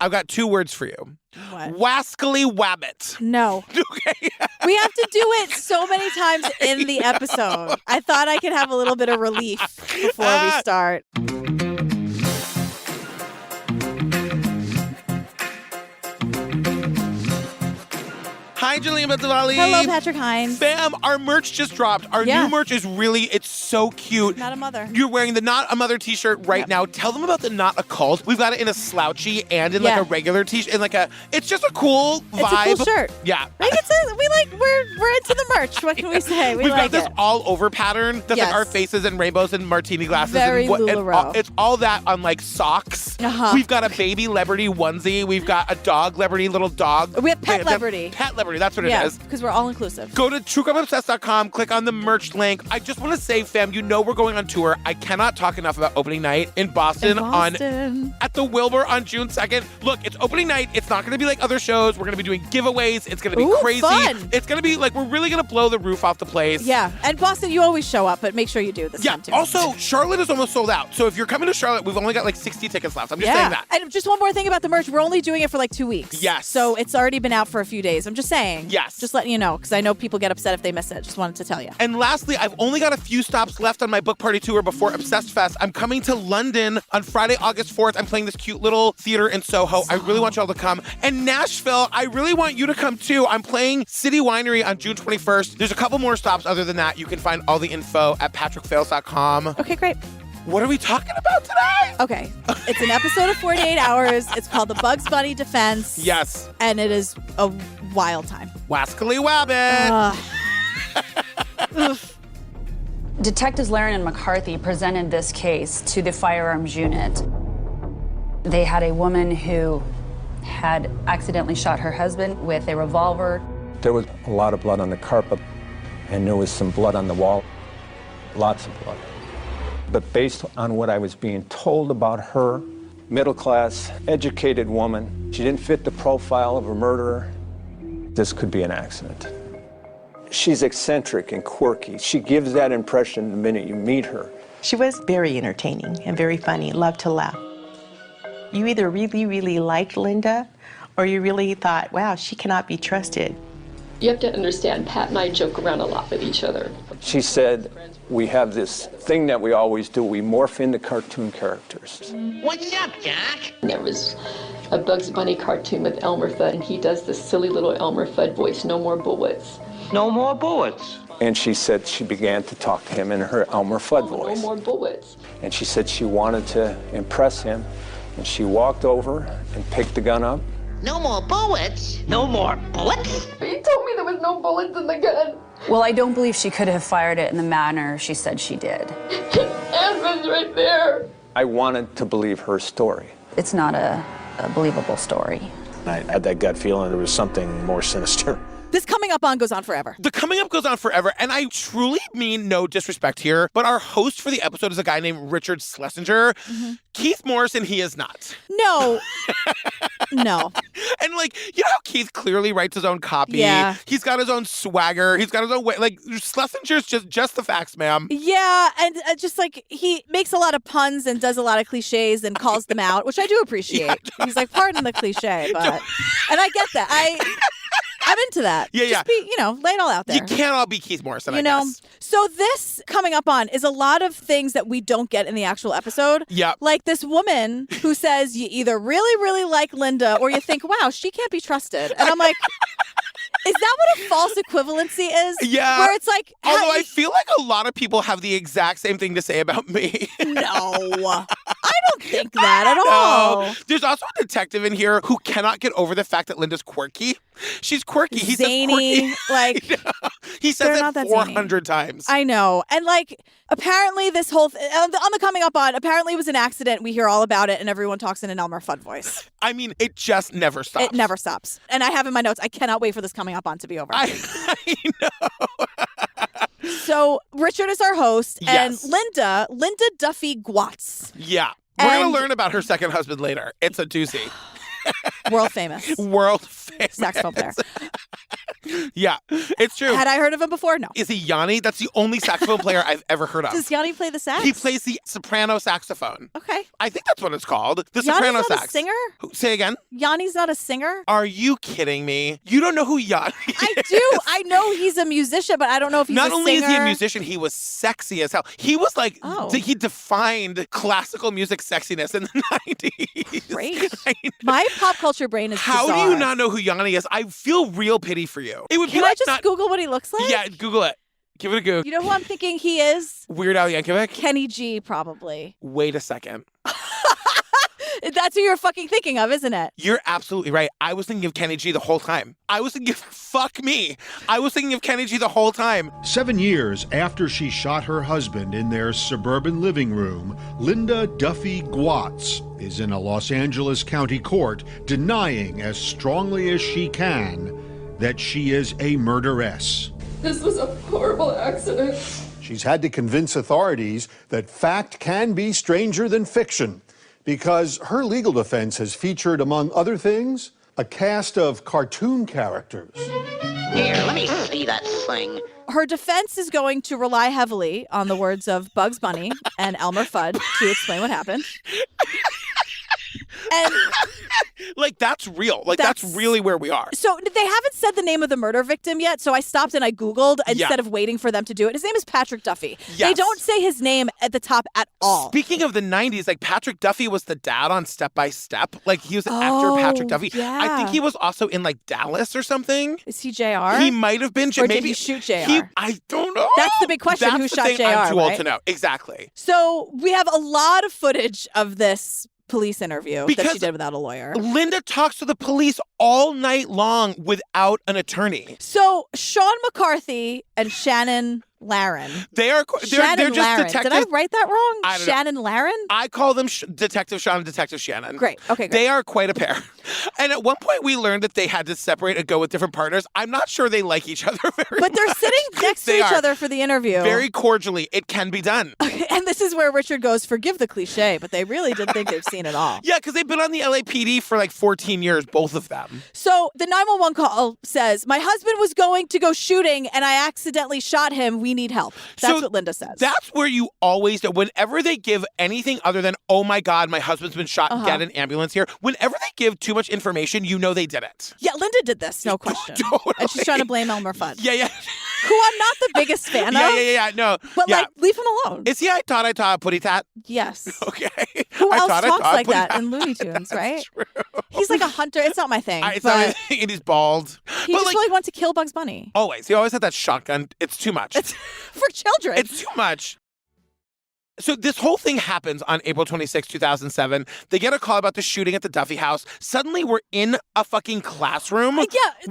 I've got 2 words for you. What? Wascally wabbit. No. Okay. We have to do it so many times in the episode. I thought I could have a little bit of relief before we start. Hi, Julian Bezzavali. Hello, Patrick Hines. Fam, our merch just dropped. Our new merch is it's so cute. Not a mother. You're wearing the Not a Mother t-shirt right now. Tell them about the Not a Cult. We've got it in a slouchy and in like a regular t-shirt. And it's just a cool vibe. It's a cool shirt. Yeah. We're into the merch. What can we say? We've got this all over pattern that's like our faces and rainbows and martini glasses. Very LuLaRoe. It's all that on like socks. Uh-huh. We've got a baby Liberty onesie. We've got a dog Liberty, little dog. We have Pet Liberty. Pet Liberty. That's what it is. Because we're all inclusive. Go to truecrimeobsessed.com, click on the merch link. I just want to say, fam, we're going on tour. I cannot talk enough about opening night in Boston, at the Wilbur on June 2nd. Look, it's opening night. It's not going to be like other shows. We're going to be doing giveaways. It's going to be crazy. Fun. It's going to be we're really going to blow the roof off the place. Yeah. And Boston, you always show up, but make sure you do this time too. Also, Charlotte is almost sold out. So if you're coming to Charlotte, we've only got 60 tickets left. I'm just saying that. And just one more thing about the merch. We're only doing it for 2 weeks. Yes. So it's already been out for a few days. I'm just saying. Yes. Just letting you know, because I know people get upset if they miss it. Just wanted to tell you. And lastly, I've only got a few stops left on my book party tour before Obsessed Fest. I'm coming to London on Friday, August 4th. I'm playing this cute little theater in Soho. I really want y'all to come. And Nashville, I really want you to come too. I'm playing City Winery on June 21st. There's a couple more stops other than that. You can find all the info at patrickfails.com. Okay, great. What are we talking about today? Okay. It's an episode of 48 Hours. It's called The Bugs Bunny Defense. Yes. And it is a wild time. Wascally wabbit. Detectives Laren and McCarthy presented this case to the firearms unit. They had a woman who had accidentally shot her husband with a revolver. There was a lot of blood on the carpet, and there was some blood on the wall. Lots of blood. But based on what I was being told about her, middle-class, educated woman, she didn't fit the profile of a murderer. This could be an accident. She's eccentric and quirky. She gives that impression the minute you meet her. She was very entertaining and very funny, loved to laugh. You either really, really liked Linda, or you really thought, wow, she cannot be trusted. You have to understand, Pat and I joke around a lot with each other. She said, we have this thing that we always do. We morph into cartoon characters. What's up, Doc? There was a Bugs Bunny cartoon with Elmer Fudd, and he does this silly little Elmer Fudd voice, no more bullets. No more bullets. And she said she began to talk to him in her Elmer Fudd voice. No more bullets. And she said she wanted to impress him, and she walked over and picked the gun up. No more bullets? No more bullets? He told me there was no bullets in the gun. Well, I don't believe she could have fired it in the manner she said she did. Anne was right there. I wanted to believe her story. It's not a believable story. I had that gut feeling there was something more sinister. This coming up on goes on forever. The coming up goes on forever, and I truly mean no disrespect here, but our host for the episode is a guy named Richard Schlesinger. Mm-hmm. Keith Morrison, he is not. No. No. And you know how Keith clearly writes his own copy? Yeah. He's got his own swagger. He's got his own way. Schlesinger's just the facts, ma'am. Yeah, and he makes a lot of puns and does a lot of cliches and calls them out, which I do appreciate. Yeah. He's pardon the cliche, but... And I get that. I'm into that. Yeah, Just be, lay it all out there. You can't all be Keith Morrison, I guess. So this coming up on is a lot of things that we don't get in the actual episode. Yeah. Like this woman who says you either really, really like Linda or you think, wow, she can't be trusted. And I'm like, is that what a false equivalency is? Yeah. Where it's although I feel like a lot of people have the exact same thing to say about me. No. I don't think that at all. There's also a detective in here who cannot get over the fact that Linda's quirky. She's quirky. He's zany. He says it 400 times. I know. And apparently this whole on the coming up on, apparently it was an accident. We hear all about it and everyone talks in an Elmer Fudd voice. I mean, it just never stops. It never stops. And I have in my notes, I cannot wait for this coming up on to be over. I know. So Richard is our host, Yes. and Linda Duffey Gwatz. Yeah. We're going to learn about her second husband later. It's a doozy. World famous. World famous. Saxophone player. Yeah, it's true. Had I heard of him before? No. Is he Yanni? That's the only saxophone player I've ever heard of. Does Yanni play the sax? He plays the soprano saxophone. Okay. I think that's what it's called. The Yanni's soprano not sax. a singer? Say again? Yanni's not a singer? Are you kidding me? You don't know who Yanni is? I do. I know he's a musician, but I don't know if he's Not a only singer. is he a musician, he was sexy as hell. He was like, he defined classical music sexiness in the 90s. Great. My pop culture brain is How bizarre. do you not know who Yanni is? I feel real pity for you. It would Can be like I just Google what he looks like? Yeah, Google it. Give it a go. You know who I'm thinking he is? Weird Al Yankovic? Kenny G, probably. Wait a second. That's who you're fucking thinking of, isn't it? You're absolutely right. I was thinking of Kenny G the whole time. I was thinking, fuck me. I was thinking of Kenny G the whole time. 7 years after she shot her husband in their suburban living room, Linda Duffey Gwatz is in a Los Angeles County court denying as strongly as she can that she is a murderess. This was a horrible accident. She's had to convince authorities that fact can be stranger than fiction, because her legal defense has featured, among other things, a cast of cartoon characters. Here, let me see that thing. Her defense is going to rely heavily on the words of Bugs Bunny and Elmer Fudd to explain what happened. And like, that's real. Like, that's really where we are. So they haven't said the name of the murder victim yet, so I stopped and I Googled instead of waiting for them to do it. His name is Patrick Duffey. Yes. They don't say his name at the top at all. Speaking of the 90s, like, Patrick Duffey was the dad on Step by Step. Like, he was the actor Patrick Duffey. Yeah. I think he was also in, like, Dallas or something. Is he JR? He might have been. Or maybe did he shoot JR? I don't know. That's the big question. That's Who the shot thing JR? I'm too old right? to know. Exactly. So we have a lot of footage of this police interview that she did without a lawyer. Linda talks to the police all night long without an attorney. So Sean McCarthy and Shannon Laren. They're just Laren. detectives. Did I write that wrong? I don't know. Shannon Laren? I call them Detective Sean and Detective Shannon. Great. Okay, great. They are quite a pair. And at one point, we learned that they had to separate and go with different partners. I'm not sure they like each other very much. But they're sitting next to each other for the interview. Very cordially. It can be done. And this is where Richard goes, forgive the cliche, but they really did think they've seen it all. Yeah, because they've been on the LAPD for like 14 years, both of them. So the 911 call says, my husband was going to go shooting and I accidentally shot him. We need help. That's what Linda says. That's where you always know. Whenever they give anything other than, oh my God, my husband's been shot, get an ambulance here. Whenever they give too much information, you know they did it. Yeah, Linda did this, no question. Totally. And she's trying to blame Elmer Fudd. Yeah. Who I'm not the biggest fan of. Yeah, no. But like, leave him alone. Is he I taught putty tat? Yes. Okay. Who else talks like putty that tat. in Looney Tunes, That's right? True. He's like a hunter. It's not my thing. It's not my thing, and he's bald. He just really wants to kill Bugs Bunny. Always. He always had that shotgun. It's too much. It's for children. It's too much. So this whole thing happens on April 26, 2007. They get a call about the shooting at the Duffey house. Suddenly we're in a fucking classroom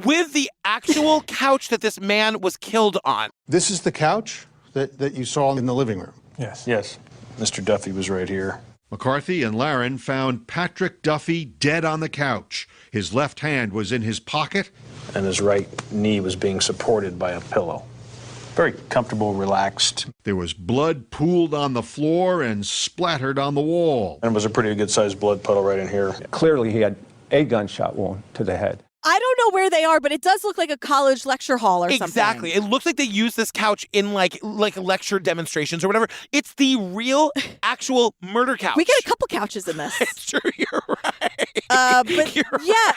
with the actual couch that this man was killed on. This is the couch that you saw in the living room? Yes. Mr. Duffey was right here. McCarthy and Laren found Patrick Duffey dead on the couch. His left hand was in his pocket. And his right knee was being supported by a pillow. Very comfortable, relaxed. There was blood pooled on the floor and splattered on the wall. And it was a pretty good-sized blood puddle right in here. Clearly, he had a gunshot wound to the head. I don't know where they are, but it does look like a college lecture hall or something. Exactly. It looks like they use this couch in like lecture demonstrations or whatever. It's the real, actual murder couch. We get a couple couches in this. It's true. You're right. But yeah.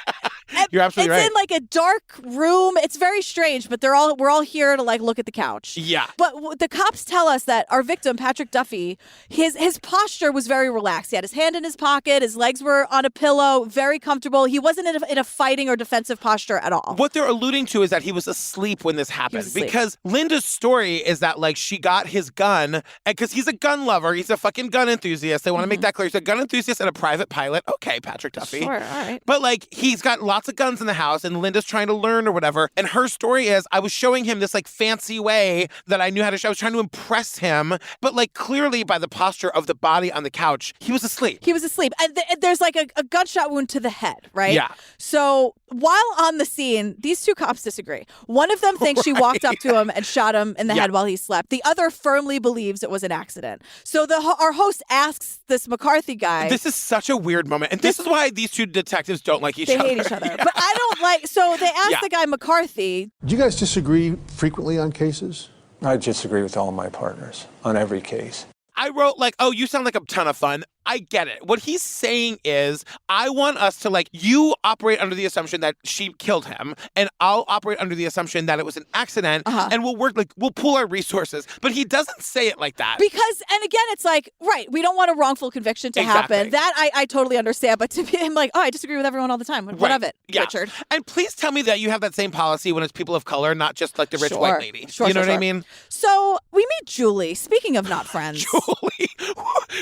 You're absolutely right. It's in like a dark room. It's very strange, but we're all here to like look at the couch. Yeah. But the cops tell us that our victim, Patrick Duffey, his posture was very relaxed. He had his hand in his pocket. His legs were on a pillow, very comfortable. He wasn't in a fighting or defensive posture at all. What they're alluding to is that he was asleep when this happened. Because Linda's story is that like she got his gun, and because he's a gun lover, he's a fucking gun enthusiast. They want to make that clear. He's a gun enthusiast and a private pilot. Okay, Patrick Duffey. Sure, all right. But like he's got lots of guns in the house and Linda's trying to learn or whatever. And her story is I was showing him this like fancy way that I knew how to show. I was trying to impress him. But like clearly by the posture of the body on the couch, he was asleep. He was asleep. And there's like a gunshot wound to the head, right? Yeah. So while on the scene, these two cops disagree. One of them thinks she walked up to him and shot him in the head while he slept. The other firmly believes it was an accident. So our host asks this McCarthy guy. This is such a weird moment. And this is why these two detectives don't like each other. They hate each other. Yeah. But I don't like, so they asked the guy McCarthy. Do you guys disagree frequently on cases? I disagree with all my partners on every case. I wrote like, oh, you sound like a ton of fun. I get it. What he's saying is, I want us to like, you operate under the assumption that she killed him, and I'll operate under the assumption that it was an accident, and we'll work, like, we'll pool our resources. But he doesn't say it like that. Because, and again, it's like, right, we don't want a wrongful conviction to happen. That I totally understand. But to me, I'm like, oh, I disagree with everyone all the time. What of it, Richard? And please tell me that you have that same policy when it's people of color, not just like the rich white lady. You know what I mean? So we meet Julie. Speaking of not friends.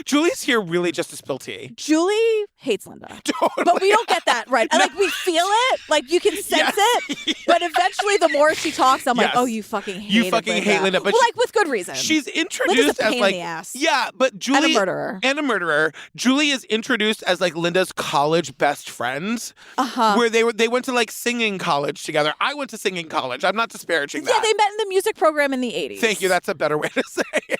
Julie's here really just to spill tea. Julie hates Linda. Totally. But we don't get that, right? And like, we feel it. Like, you can sense it. But eventually, the more she talks, I'm like, oh, you fucking hate Linda. But like, with good reason. She's introduced Linda's a pain as like, in the ass. Yeah, but Julie. And a murderer. Julie is introduced as like Linda's college best friends. Where they went to like singing college together. I went to singing college. I'm not disparaging that. Yeah, they met in the music program in the 80s. Thank you. That's a better way to say it.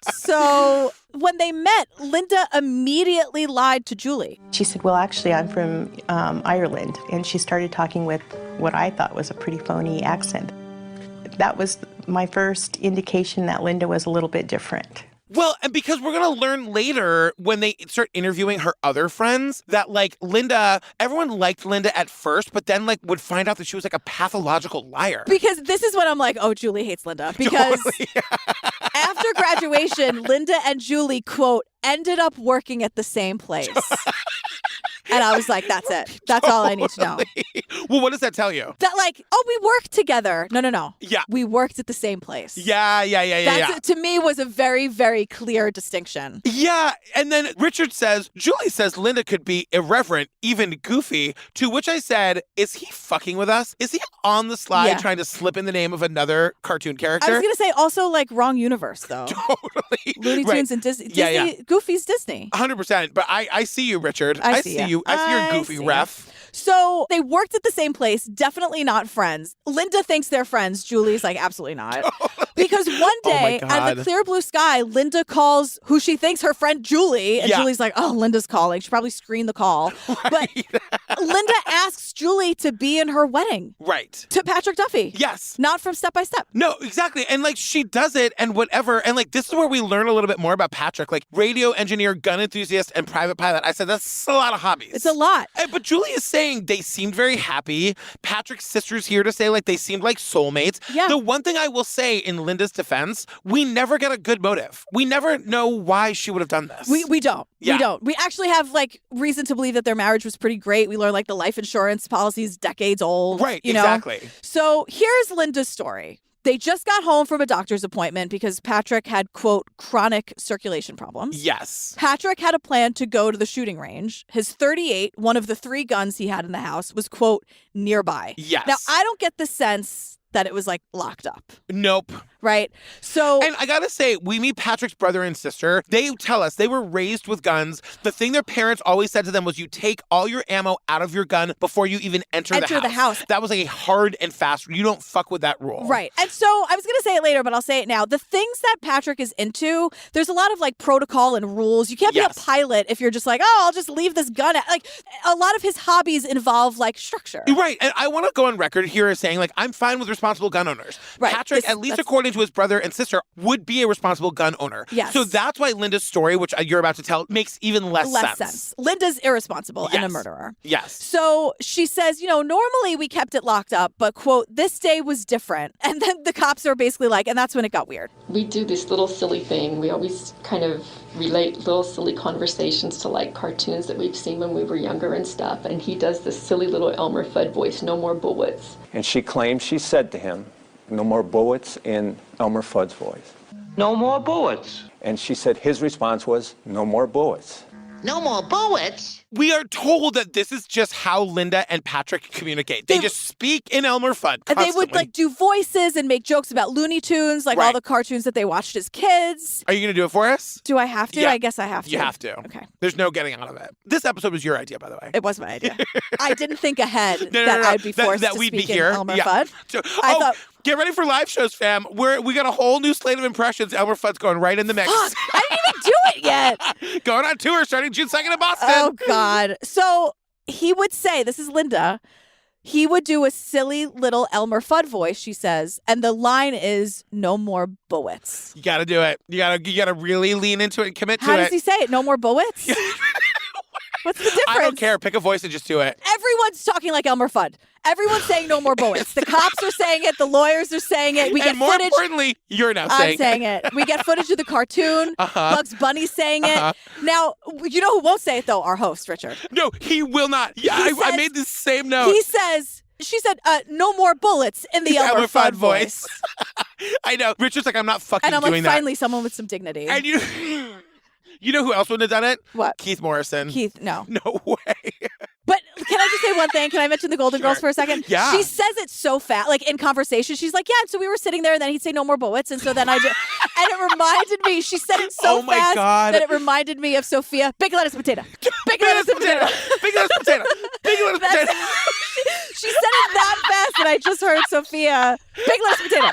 So when they met, Linda immediately lied to Julie. She said, well, actually, I'm from Ireland. And she started talking with what I thought was a pretty phony accent. That was my first indication that Linda was a little bit different. Well, and because we're going to learn later when they start interviewing her other friends that like Linda, everyone liked Linda at first, but then like would find out that she was like a pathological liar. Because this is when I'm like, oh, Julie hates Linda. Because after graduation, Linda and Julie, quote, ended up working at the same place. And I was like, that's it. That's all I need to know. Well, what does that tell you? That like, oh, we worked together. No. Yeah. We worked at the same place. Yeah. That to me was a very, very clear distinction. Yeah. And then Julie says Linda could be irreverent, even goofy, to which I said, is he fucking with us? Is he on the slide trying to slip in the name of another cartoon character? I was going to say also like wrong universe though. Totally. Looney Tunes and Disney. Goofy's Disney. 100%. But I see you, Richard. I see you. I see your goofy ref. So they worked at the same place, definitely not friends. Linda thinks they're friends. Julie's like, absolutely not. Because one day out of the clear blue sky, Linda calls who she thinks her friend Julie. And Julie's like, oh, Linda's calling. She probably screened the call. But Linda asks Julie to be in her wedding. Right. To Patrick Duffey. Yes. Not from Step by Step. No, exactly. And like she does it and whatever. And like this is where we learn a little bit more about Patrick. Like radio engineer, gun enthusiast, and private pilot. I said that's a lot of hobbies. It's a lot. But Julie is saying they seemed very happy. Patrick's sister's here to say like they seemed like soulmates. Yeah. The one thing I will say in Linda's defense, we never get a good motive. We never know why she would have done this. We don't. Yeah. We don't. We actually have like reason to believe that their marriage was pretty great. We learn like the life insurance policy is decades old. Right, you know? exactly. So here's Linda's story. They just got home from a doctor's appointment because Patrick had, quote, chronic circulation problems. Yes. Patrick had a plan to go to the shooting range. His .38, one of the 3 guns he had in the house, was, quote, nearby. Yes. Now, I don't get the sense that it was like locked up. Nope. Right? So. And I gotta say, we meet Patrick's brother and sister. They tell us they were raised with guns. The thing their parents always said to them was you take all your ammo out of your gun before you even enter the house. That was like a hard and fast, you don't fuck with that rule. Right. And so I was going to say it later, but I'll say it now. The things that Patrick is into, there's a lot of like protocol and rules. You can't be a pilot if you're just like, oh, I'll just leave this gun. Like a lot of his hobbies involve like structure. Right. And I want to go on record here as saying like, I'm fine with responsible gun owners. Right. Patrick, at least according to his brother and sister, would be a responsible gun owner. Yes. So that's why Linda's story, which you're about to tell, makes even less sense. Linda's irresponsible and a murderer. Yes. So she says, normally we kept it locked up, but, quote, this day was different. And then the cops are basically like, and that's when it got weird. We do this little silly thing. We always kind of relate little silly conversations to like cartoons that we've seen when we were younger and stuff. And he does this silly little Elmer Fudd voice, no more bullets. And she claims she said to him, no more bullets, in Elmer Fudd's voice. No more bullets. And she said his response was, no more bullets. No more bullets? We are told that this is just how Linda and Patrick communicate. They just speak in Elmer Fudd constantly. And they would like do voices and make jokes about Looney Tunes, like all the cartoons that they watched as kids. Are you going to do it for us? Do I have to? Yeah. I guess I have to. You have to. Okay. There's no getting out of it. This episode was your idea, by the way. It was my idea. I didn't think ahead No, I'd be forced that to we'd speak be here. in Elmer Fudd. So, I thought... Get ready for live shows, fam. We got a whole new slate of impressions. Elmer Fudd's going right in the mix. Fuck, I didn't even do it yet. Going on tour starting June 2nd in Boston. Oh, God. So he would say, this is Linda, he would do a silly little Elmer Fudd voice, she says, and the line is, no more bullets. You got to do it. You gotta really lean into it and commit to it. How does he say it? No more bullets? What's the difference? I don't care. Pick a voice and just do it. Everyone's talking like Elmer Fudd. Everyone's saying no more bullets. The cops are saying it. The lawyers are saying it. We get and more footage. importantly, you're now saying I'm saying it. We get footage of the cartoon. Bugs Bunny saying it. Now, you know who won't say it, though? Our host, Richard. No, he will not. Yeah, I made the same note. He says... She said, no more bullets in the Elmer Fudd voice. I know. Richard's like, I'm not fucking doing that. And I'm like, finally, someone with some dignity. And you know who else wouldn't have done it? What? Keith Morrison. Keith, no. No way. But can I just say one thing? Can I mention the Golden Girls for a second? Yeah. She says it so fast, like in conversation. She's like, yeah, so we were sitting there and then he'd say no more bullets. And so then and it reminded me, she said it so fast that it reminded me of Sophia. Big lettuce potato. Big lettuce potato. Big lettuce potato. Big lettuce potato. She said it that fast that I just heard Sophia. Big lettuce potato.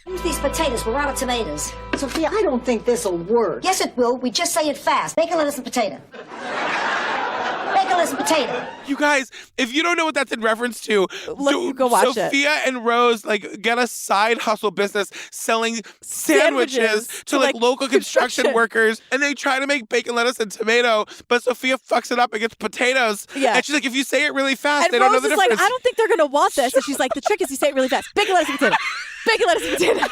Use these potatoes. We're out of tomatoes. Sophia, I don't think this'll work. Yes, it will. We just say it fast. Bacon, lettuce, and potato. Bacon, lettuce, and potato. You guys, if you don't know what that's in reference to, go watch it. Sophia and Rose get a side hustle business selling sandwiches to local construction workers, and they try to make bacon, lettuce, and tomato, but Sophia fucks it up and gets potatoes. Yeah. And she's like, if you say it really fast, and they Rose don't know the difference. Like, I don't think they're gonna want this. And she's like, the trick is you say it really fast. Bacon, lettuce, and potato. Bacon, lettuce, and potato.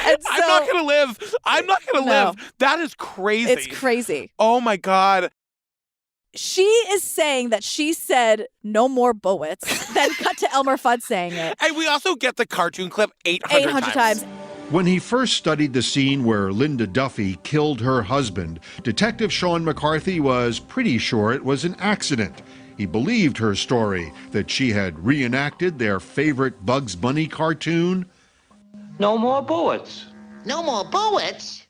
So, I'm not gonna live. I'm not gonna live. That is crazy. It's crazy. Oh my God. She is saying that she said no more bullets, then cut to Elmer Fudd saying it. And we also get the cartoon clip 800 times. When he first studied the scene where Linda Duffey killed her husband, Detective Sean McCarthy was pretty sure it was an accident. He believed her story that she had reenacted their favorite Bugs Bunny cartoon. No more bullets. No more bullets?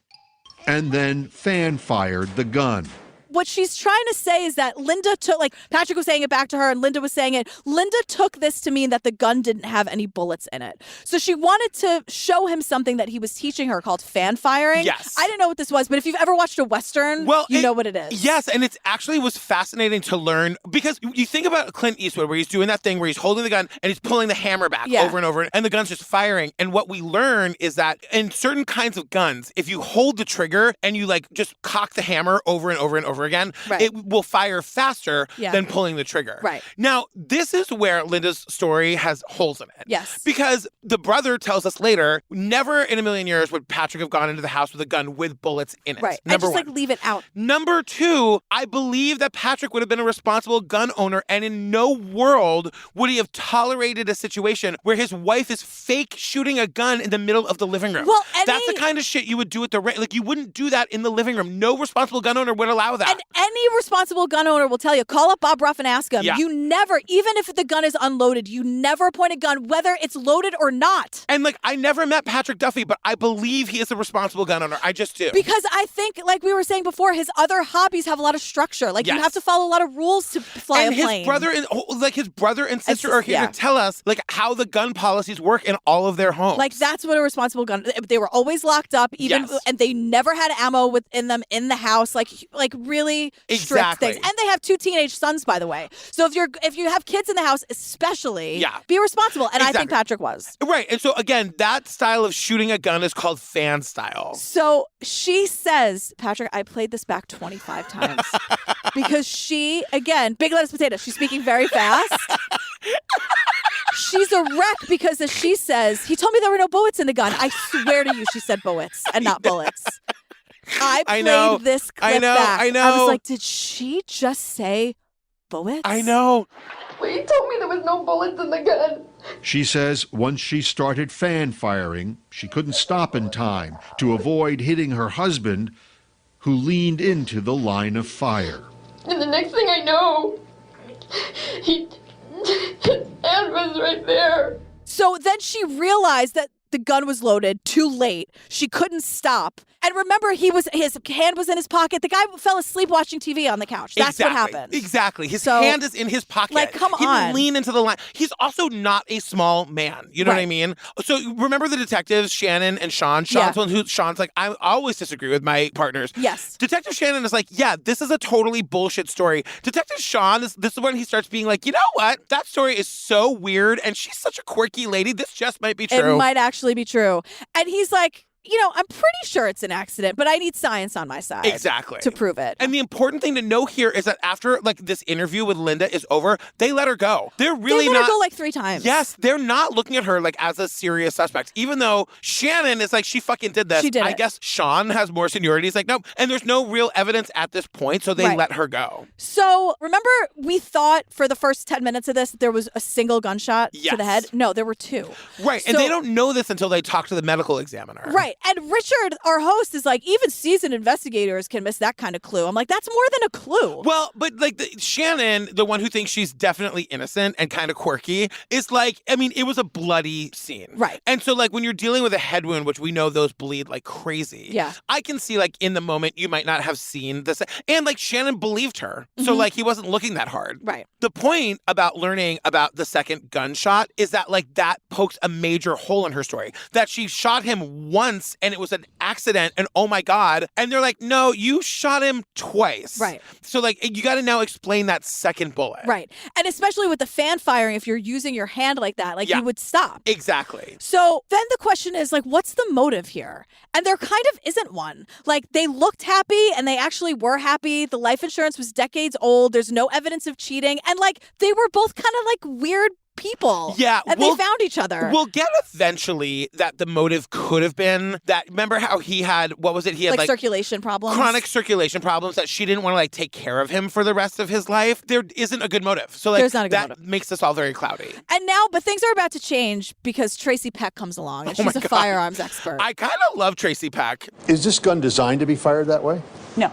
And then fan-fired the gun. What she's trying to say is that Linda took, Patrick was saying it back to her and Linda was saying it. Linda took this to mean that the gun didn't have any bullets in it. So she wanted to show him something that he was teaching her called fan firing. Yes. I didn't know what this was, but if you've ever watched a Western, you know what it is. Yes, and it actually was fascinating to learn because you think about Clint Eastwood where he's doing that thing where he's holding the gun and he's pulling the hammer back over and over and the gun's just firing. And what we learn is that in certain kinds of guns, if you hold the trigger and you just cock the hammer over and over and over again, it will fire faster than pulling the trigger. Right. Now, this is where Linda's story has holes in it. Yes. Because the brother tells us later, never in a million years would Patrick have gone into the house with a gun with bullets in it. Right. Number and just one. leave it out. Number two, I believe that Patrick would have been a responsible gun owner, and in no world would he have tolerated a situation where his wife is fake shooting a gun in the middle of the living room. Well, that's the kind of shit you would do at the you wouldn't do that in the living room. No responsible gun owner would allow that. And any responsible gun owner will tell you, call up Bob Ruff and ask him. Yeah. You never, even if the gun is unloaded, you never point a gun, whether it's loaded or not. And I never met Patrick Duffey, but I believe he is a responsible gun owner. I just do. Because I think, like we were saying before, his other hobbies have a lot of structure. You have to follow a lot of rules to fly a plane. His brother and sister are here to tell us how the gun policies work in all of their homes. That's what a responsible gun. They were always locked up, and they never had ammo within them in the house. Really strict things. And they have 2 teenage sons, by the way. So if you have kids in the house, especially, be responsible. And I think Patrick was. Right. And so again, that style of shooting a gun is called fan style. So she says, Patrick, I played this back 25 times because she, again, big lettuce potato. She's speaking very fast. She's a wreck because, as she says, he told me there were no bullets in the gun. I swear to you, she said bullets and not bullets. I played this clip back. I know. I was like, did she just say bullets? I know. Well, you told me there was no bullets in the gun. She says once she started fan firing, she couldn't stop in time to avoid hitting her husband, who leaned into the line of fire. And the next thing I know, his hand was right there. So then she realized that the gun was loaded too late. She couldn't stop. And remember, his hand was in his pocket. The guy fell asleep watching TV on the couch. That's what happened. Exactly. His hand is in his pocket. Like, come he on. Didn't lean into the line. He's also not a small man. You know what I mean? So remember the detectives, Shannon and Sean? Sean's like, I always disagree with my partners. Yes. Detective Shannon is like, yeah, this is a totally bullshit story. Detective Sean, this is when he starts being like, you know what? That story is so weird, and she's such a quirky lady. This just might be true. It might actually be true. And he's like, I'm pretty sure it's an accident, but I need science on my side. Exactly. To prove it. And the important thing to know here is that after this interview with Linda is over, they let her go. They let her go like 3 times. Yes, they're not looking at her as a serious suspect. Even though Shannon is like, she fucking did this. She did I it. guess Sean has more seniority. He's like, nope. And there's no real evidence at this point, so they let her go. So remember, we thought for the first 10 minutes of this that there was a single gunshot to the head? No, there were 2. Right. And they don't know this until they talk to the medical examiner. Right. And Richard, our host, is like, even seasoned investigators can miss that kind of clue. I'm like, that's more than a clue. Well, but Shannon, the one who thinks she's definitely innocent and kind of quirky, is like, I mean, it was a bloody scene. Right. And so when you're dealing with a head wound, which we know those bleed like crazy. Yeah. I can see in the moment you might not have seen this. And Shannon believed her. So he wasn't looking that hard. Right. The point about learning about the second gunshot is that that pokes a major hole in her story. That she shot him once and it was an accident and oh my God. And they're like, no, you shot him twice. Right. So you got to now explain that second bullet. Right. And especially with the fan firing, if you're using your hand like that, you would stop. Exactly. So then the question is what's the motive here? And there kind of isn't one. They looked happy and they actually were happy. The life insurance was decades old. There's no evidence of cheating. And they were both kind of weird people. Yeah. And they found each other. We'll get eventually that the motive could have been that, remember how he had, what was it? He had circulation problems. Chronic circulation problems that she didn't want to take care of him for the rest of his life. There isn't a good motive. So there's not a good that motive. Makes this all very cloudy. And now, but things are about to change because Tracy Peck comes along and she's a firearms expert. I kind of love Tracy Peck. Is this gun designed to be fired that way? No.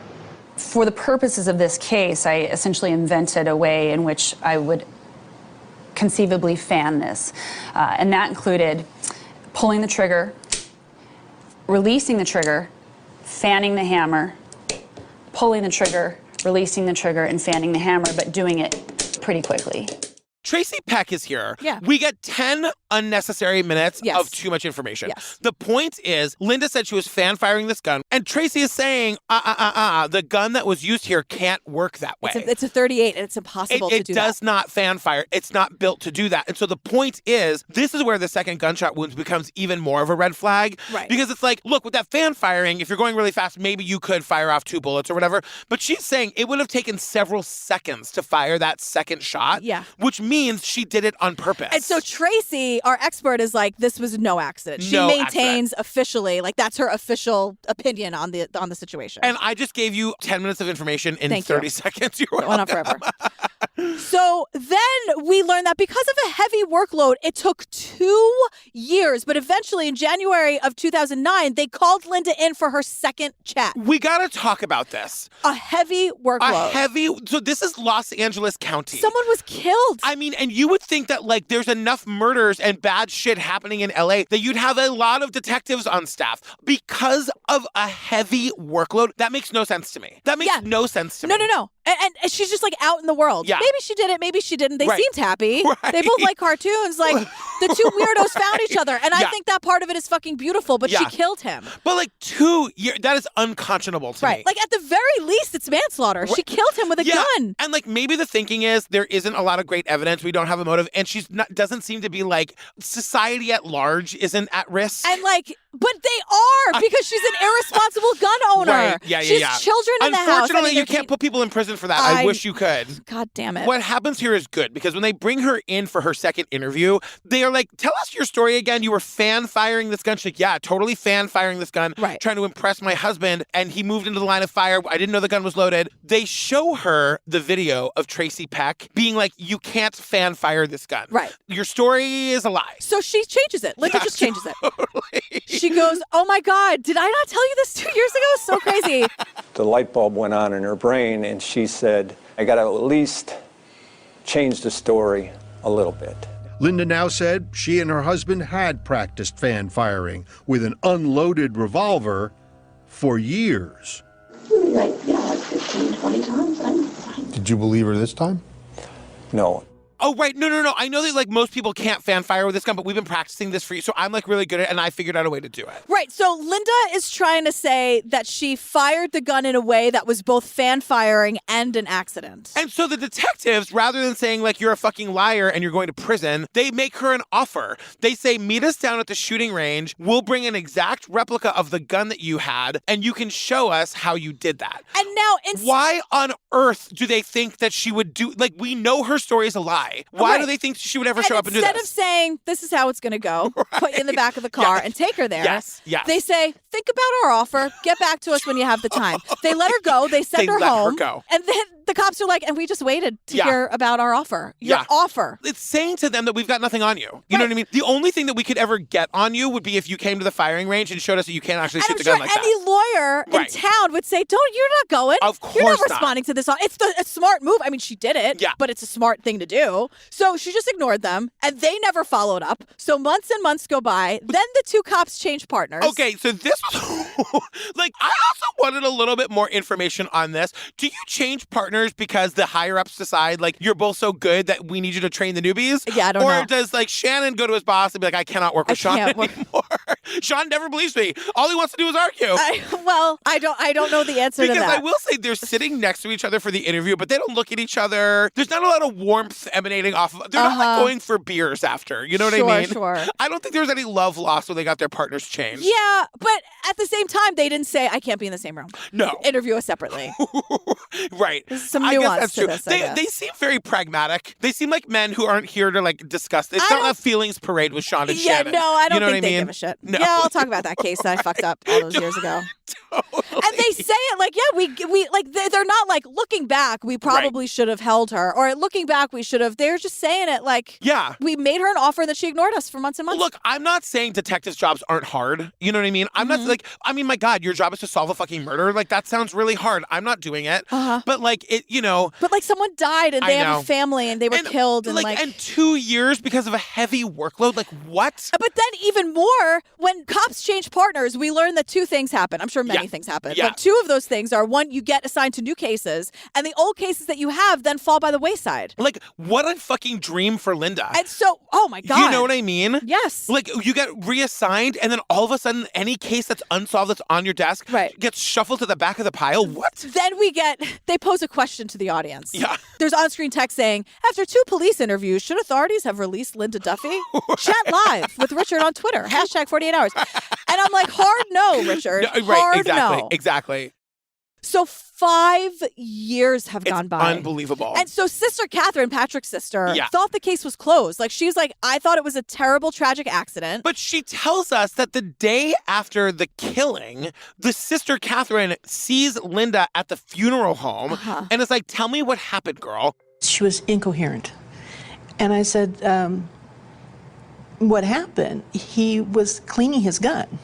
For the purposes of this case, I essentially invented a way in which I would conceivably fan this. And that included pulling the trigger, releasing the trigger, fanning the hammer, pulling the trigger, releasing the trigger, and fanning the hammer, but doing it pretty quickly. Tracy Peck is here. Yeah. We get 10 unnecessary minutes Yes. of too much information. Yes. The point is, Linda said she was fan firing this gun, and Tracy is saying, the gun that was used here can't work that way. It's a 38, and it's impossible to do that. It does not fan fire. It's not built to do that. And so the point is, this is where the second gunshot wound becomes even more of a red flag. Right. Because it's look, with that fan firing, if you're going really fast, maybe you could fire off 2 bullets or whatever. But she's saying it would have taken several seconds to fire that second shot. Yeah. Which means she did it on purpose. And so Tracy, our expert, is like, this was no accident. She maintains officially, that's her official opinion on the situation. And I just gave you 10 minutes of information in 30 seconds. You're welcome. Well, not forever. So then we learned that because of a heavy workload, it took 2 years. But eventually, in January of 2009, they called Linda in for her second chat. We got to talk about this. A heavy workload. So this is Los Angeles County. Someone was killed. I mean, and you would think that there's enough murders and bad shit happening in LA that you'd have a lot of detectives on staff. Because of a heavy workload, that makes no sense to me. That makes no sense to me. No. And she's just out in the world. Yeah. Maybe she did it, maybe she didn't. They seemed happy. Right. They both like cartoons. The 2 weirdos found each other. And I think that part of it is fucking beautiful, but she killed him. But 2 years, that is unconscionable to me. At the very least, it's manslaughter. She killed him with a gun. And maybe the thinking is there isn't a lot of great evidence. We don't have a motive. And doesn't seem to be society at large isn't at risk. And but they are, because she's an irresponsible gun owner. Right. Yeah. She has children in the house. Unfortunately, you can't put people in prison for that. I wish you could. God damn it. What happens here is good, because when they bring her in for her second interview, they are like, tell us your story again. You were fan firing this gun. She's like, yeah, totally fan firing this gun. Right. Trying to impress my husband, and he moved into the line of fire. I didn't know the gun was loaded. They show her the video of Tracy Peck being like, you can't fan fire this gun. Right. Your story is a lie. So she changes it. Linda just changes it. She goes, oh my God, did I not tell you this 2 years ago? It's so crazy. The light bulb went on in her brain, and she said, I got to at least change the story a little bit. Linda now said she and her husband had practiced fan firing with an unloaded revolver for years. Like 15, 20 times. Did you believe her this time? No. Oh, right. No. I know that, like, most people can't fan fire with this gun, but we've been practicing this for you, so I'm, like, really good at it, and I figured out a way to do it. Right. So Linda is trying to say that she fired the gun in a way that was both fan firing and an accident. And so the detectives, rather than saying, like, you're a fucking liar and you're going to prison, they make her an offer. They say, meet us down at the shooting range. We'll bring an exact replica of the gun that you had, and you can show us how you did that. And now, why on earth do they think that she would do, like, we know her story is a lie. Why do they think she would ever show up and do this? Instead of saying, this is how it's going to go, put you in the back of the car and take her there, yes. They say, think about our offer, get back to us when you have the time. They let her go, they send her home, and then the cops are like, and we just waited to hear about our offer. Your offer. It's saying to them that we've got nothing on you. You know what I mean? The only thing that we could ever get on you would be if you came to the firing range and showed us that you can't actually shoot the gun like that. Any lawyer in town would say, you're not going. Of course you're not not. responding to this. It's a smart move. I mean, she did it, but it's a smart thing to do. So she just ignored them, and they never followed up. So months and months go by. Then the two cops change partners. Okay, so this was, like, I also wanted a little bit more information on this. Do you change partners because the higher-ups decide, like, you're both so good that we need you to train the newbies? Yeah, I don't know. Or does, like, Shannon go to his boss and be like, I cannot work with Sean anymore? Sean never believes me. All he wants to do is argue. I don't know the answer to that. Because I will say they're sitting next to each other for the interview, but they don't look at each other. There's not a lot of warmth emanating off of. They're not like going for beers after. You know what I mean? Sure. I don't think there was any love lost when they got their partners changed. Yeah, but at the same time, they didn't say, I can't be in the same room. No. Interview us separately. Right. There's some nuance to this, They seem very pragmatic. They seem like men who aren't here to, like, discuss. It's not a feelings parade with Sean and Shannon. No, I don't you know think they give a shit. No. Yeah, I'll talk about that case that I fucked up all those years ago. Totally. And they say it like, we like, they're not like, looking back, we probably should have held her, or looking back, we should have. They're just saying it like, we made her an offer that she ignored us for months and months. Look, I'm not saying detectives' jobs aren't hard. You know what I mean? I'm not like, I mean, my God, your job is to solve a fucking murder. Like, that sounds really hard. I'm not doing it. But, like, but like, someone died and they have a family and they were killed. And and 2 years because of a heavy workload. Like, what? But then even more, when cops change partners, we learn that two things happen. I'm sure many things happen. But two of those things are, one, you get assigned to new cases, and the old cases that you have then fall by the wayside. Like, what a fucking dream for Linda. And so, oh my God. You know what I mean? Yes. Like, you get reassigned, and then all of a sudden, any case that's unsolved that's on your desk gets shuffled to the back of the pile. What? Then they pose a question to the audience. Yeah. There's on-screen text saying, after 2 police interviews, should authorities have released Linda Duffey? Chat live with Richard on Twitter, #48 hours. And I'm like, hard no, Richard. Hard no. Exactly. So 5 years have gone by. Unbelievable. And so Sister Catherine, Patrick's sister, thought the case was closed. Like, she's like, I thought it was a terrible, tragic accident. But she tells us that the day after the killing, the Sister Catherine sees Linda at the funeral home and is like, tell me what happened, girl. She was incoherent. And I said, what happened? He was cleaning his gun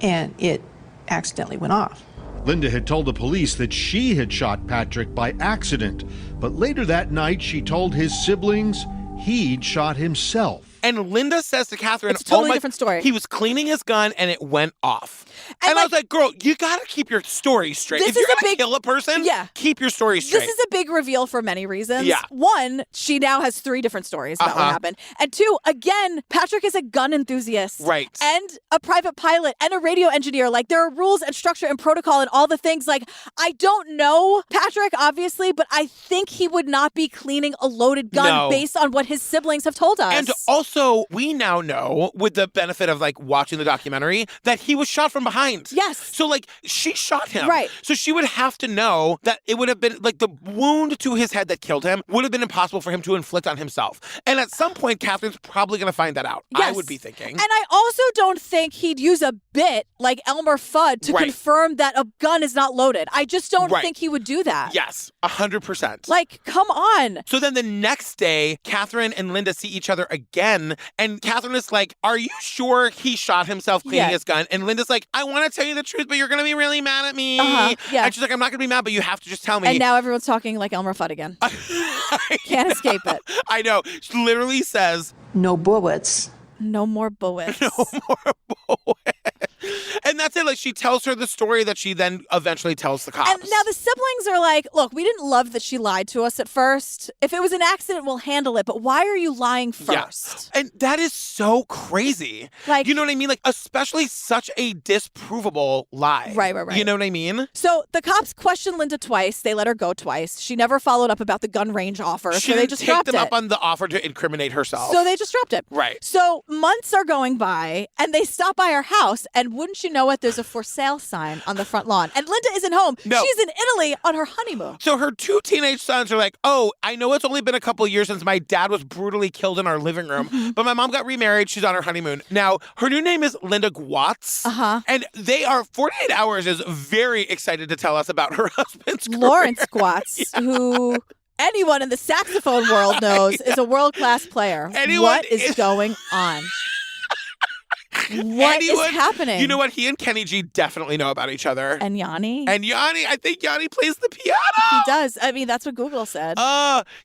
and it accidentally went off. Linda had told the police that she had shot Patrick by accident, but later that night she told his siblings he'd shot himself. And Linda says to Catherine, it's a totally different story. He was cleaning his gun and it went off. And I was like, girl, you got to keep your story straight. If you're going to kill a person, keep your story straight. This is a big reveal for many reasons. Yeah. 1, she now has 3 different stories about what happened. And 2, again, Patrick is a gun enthusiast. Right. And a private pilot and a radio engineer. Like, there are rules and structure and protocol and all the things. Like, I don't know Patrick, obviously, but I think he would not be cleaning a loaded gun based on what his siblings have told us. And also, we now know, with the benefit of, like, watching the documentary, that he was shot from behind. Yes. So, like, she shot him. Right. So she would have to know that it would have been, like, the wound to his head that killed him would have been impossible for him to inflict on himself. And at some point, Catherine's probably going to find that out. Yes. I would be thinking. And I also don't think he'd use a bit like Elmer Fudd to confirm that a gun is not loaded. I just don't think he would do that. Yes, 100%. Like, come on. So then the next day, Catherine and Linda see each other again, and Catherine is like, are you sure he shot himself cleaning his gun? And Linda's like, I want to tell you the truth, but you're going to be really mad at me. And she's like, I'm not going to be mad, but you have to just tell me. And now everyone's talking like Elmer Fudd again. Can't escape it. I know. She literally says, no bullets. No more bullets. No more bullets. And that's it. Like, she tells her the story that she then eventually tells the cops. And now the siblings are like, look, we didn't love that she lied to us at first. If it was an accident, we'll handle it. But why are you lying first? Yeah. And that is so crazy. Like, you know what I mean? Like, especially such a disprovable lie. Right. You know what I mean? So the cops questioned Linda twice. They let her go twice. She never followed up about the gun range offer. She so they didn't just take dropped them it. up on the offer to incriminate herself. So they just dropped it. Right. So months are going by, and they stop by her house, and wouldn't you know it, there's a for sale sign on the front lawn. And Linda isn't home. No. She's in Italy on her honeymoon. So her 2 teenage sons are like, oh, I know it's only been a couple of years since my dad was brutally killed in our living room, but my mom got remarried. She's on her honeymoon. Now, her new name is Linda Gwatz. And they are, 48 Hours is very excited to tell us about her husband's career. Lawrence Gwatz, who anyone in the saxophone world knows is a world-class player. What is going on? What is happening? You know what? He and Kenny G definitely know about each other. And Yanni. I think Yanni plays the piano. He does. I mean, that's what Google said.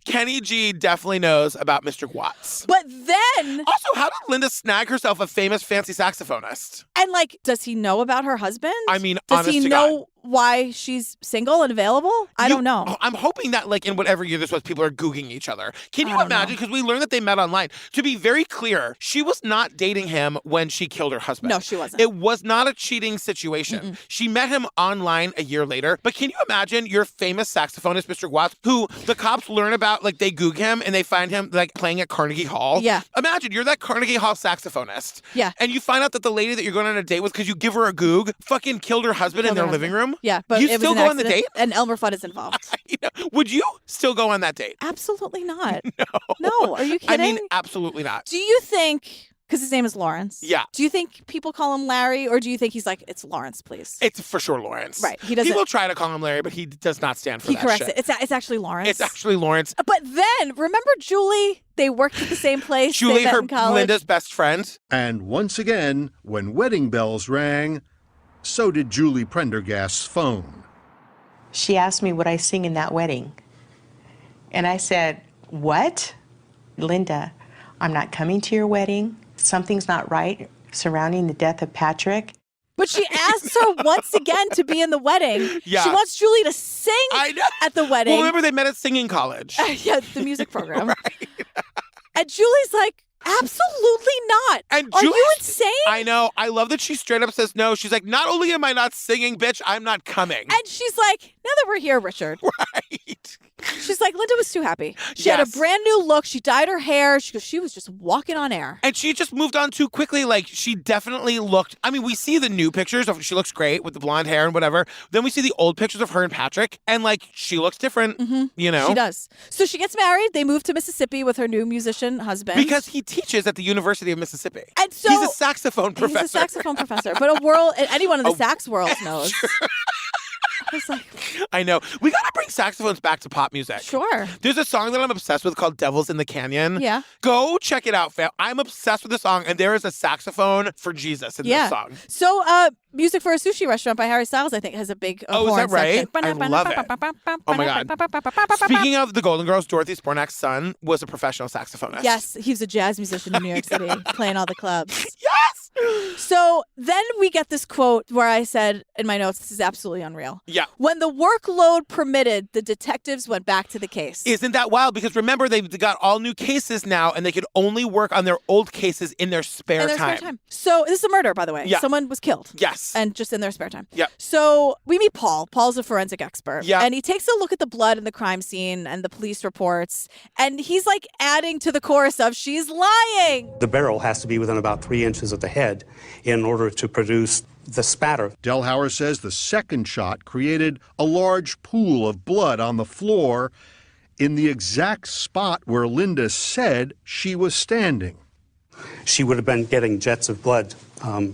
Kenny G definitely knows about Mr. Gwatz. But then... Also, how did Linda snag herself a famous fancy saxophonist? And, like, does he know about her husband? I mean, does honest he to know God. why she's single and available? I don't know. I'm hoping that, like, in whatever year this was, people are Googling each other. Can you imagine? Because we learned that they met online. To be very clear, she was not dating him when she killed her husband. No, she wasn't. It was not a cheating situation. She met him online a year later. But can you imagine your famous saxophonist, Mr. Watts, who the cops learn about, like, they Goog him and they find him, like, playing at Carnegie Hall? Yeah. Imagine you're that Carnegie Hall saxophonist. Yeah. And you find out that the lady that you're going on a date with, because you give her a Goog, fucking killed her husband in their living room? Yeah, but you it was still an go on the accident, date? and Elmer Fudd is involved. Would you still go on that date? Absolutely not. No, are you kidding? I mean, absolutely not. Do you think, because his name is Lawrence. Yeah. Do you think people call him Larry, or do you think he's like, it's Lawrence, please? It's for sure Lawrence. Right. He doesn't. People try to call him Larry, but he does not stand for He that corrects shit. it. It's actually Lawrence. It's actually Lawrence. But then, remember Julie? They worked at the same place. Julie, they met her in college. Linda's best friend. And once again, when wedding bells rang, so did Julie Prendergast's phone. She asked me would I sing in that wedding. And I said, what? Linda, I'm not coming to your wedding. Something's not right surrounding the death of Patrick. But she asks her once again to be in the wedding. Yeah. She wants Julie to sing at the wedding. Well, remember they met at singing college. Yeah, the music program. And Julie's like, absolutely not. And Are Julie's, you insane? I know. I love that she straight up says no. She's like, not only am I not singing, bitch, I'm not coming. And she's like, now that we're here, Richard. Right. She's like, Linda was too happy. She had a brand new look. She dyed her hair. She was just walking on air. And she just moved on too quickly. Like, she definitely looked, I mean, we see the new pictures of, she looks great with the blonde hair and whatever. Then we see the old pictures of her and Patrick. And, like, she looks different, you know? She does. So she gets married. They move to Mississippi with her new musician husband. Because he teaches at the University of Mississippi. And so he's a saxophone professor. He's a saxophone professor. But anyone in the sax world knows. I was like, I know. We got to bring saxophones back to pop music. Sure. There's a song that I'm obsessed with called Devils in the Canyon. Yeah. Go check it out, fam. I'm obsessed with the song, and there is a saxophone for Jesus in this song. So, Music for a Sushi Restaurant by Harry Styles, I think, has a big Oh, is that right? section. I love it. Oh, my God. Speaking of the Golden Girls, Dorothy Spornack's son was a professional saxophonist. Yes, he was a jazz musician in New York City, playing all the clubs. Yes! So then we get this quote where I said in my notes, this is absolutely unreal. Yeah. When the workload permitted, the detectives went back to the case. Isn't that wild? Because remember, they've got all new cases now, and they could only work on their old cases in their spare time. So this is a murder, by the way. Yeah. Someone was killed. Yes. And just in their spare time. Yeah. So we meet Paul. Paul's a forensic expert. Yeah. And he takes a look at the blood in the crime scene and the police reports. And he's like adding to the chorus of, she's lying. The barrel has to be within about 3 inches of the head in order to produce the spatter. Delhauer says the second shot created a large pool of blood on the floor in the exact spot where Linda said she was standing. She would have been getting jets of blood